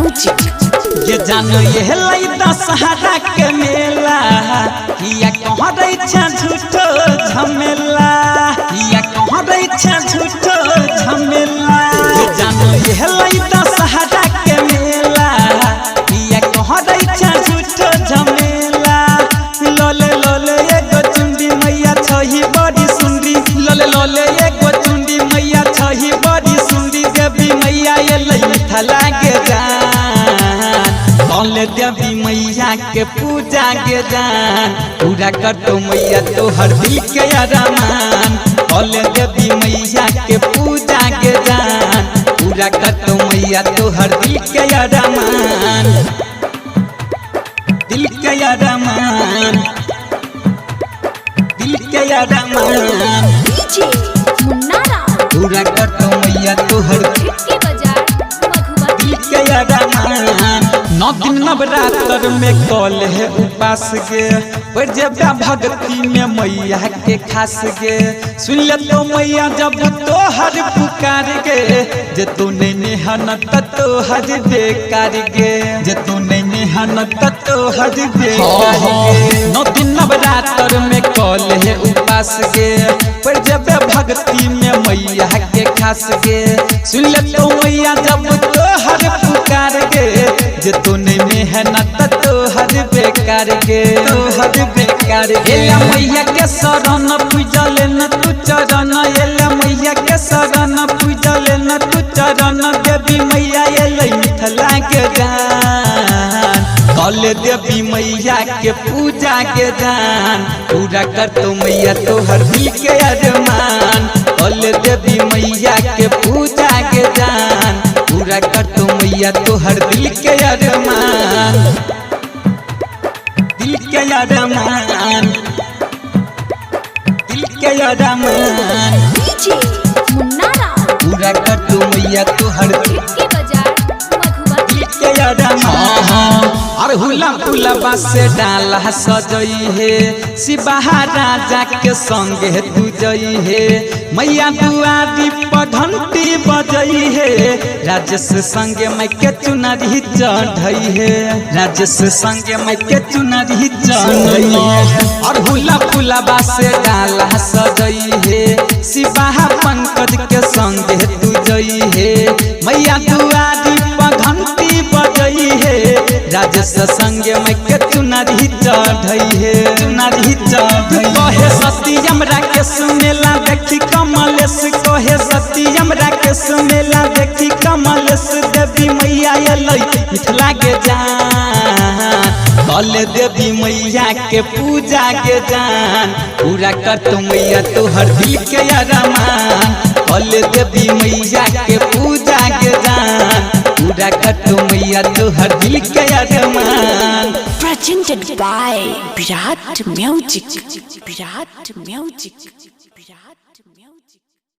Music. ये जानो ये लाई दशहरा के मेला किया कहाँ रही छा झूठो झमेला किया कहाँ रही छा झूठो झमेला। ये जानो ये लाई दशहरा के मेला किया कहाँ रही छा झूठो झमेला। लोले लोले एगो चुंडी मैया छही बड़ी सुंदी लोले लोले एगो चुंडी मैया छही बड़ी सुंदी देवी मैया ये लई थला के कौले देवी मैया के पूजा के जान पूरा कर तो मैया तो हर दिल के अरमान। कौले देवी मैया के पूजा के जान पूरा कर तो मैया तो हर दिल के अरमान। दिल के अरमान दिल के अरमान पूरा कर तो मैया तो हर दिल के अरमान। 9 दिन नवरात्र में कॉल है उपास गे पर जब भक्ति में मैया के खास गे सुन ले तो मैया जब तो हर पुकार गे जे तू नहीं मेहनत तो हर बेकार गे जे तू नहीं मेहनत तो हर बेकार गे। 9 दिन नवरात्र में कॉल है उपास गे पर जब भक्ति में मैया के खास गे सुन ले तो मैया जब तो हर पुकार गे जे तू नहीं मेहनत तो हर बेकार गे तो हर बेकार गे। मैया के शरण पूजल न तू चरण एला मैया के शरण पूजल न तू चरण देवी मैया एलै मिथिला के जान। कल देवी मैया के पूजा के जान पूरा कर तो मैया तो हर दिल के अरमान। कल देवी मैया के पूजा के जान पूरा कर तो मैया तो हर दिल के अरमान। दिल के अरमान दिल के अरमान पूरा कर तो मैया तो हर दिल के अरमान। और हुला फुलबा से डाला सजई है शिवहा राजा के संगे तू जई है मैया दुआरी पर घंटी बजई है राजेश संगे मैं के चुनरी चढ़ई है राजेश संगे मैं के चुनरी चढ़ई है। और हुला फुलबा से डाला सजई है शिवहा पंकज के संगे तू जई है मैया दुआरी पर घंटी बजई है राजेश संगे मैं के चुनरी चढ़ई है चुनरी चढ़ई। कहे सत्यम राकेश मेला देखी कमलेश कहे सत्यम राकेश मेला देखी कमलेश देवी मैया एलै मिथिला के जान। कल देवी मैया के पूजा के जान पूरा कर तो मैया तो हर दिल के अरमान। कल देवी मैया के पूजा के जान पूरा कर तो मैया तो हर दिल के अरमान। Presented by Virat Music. Virat Music.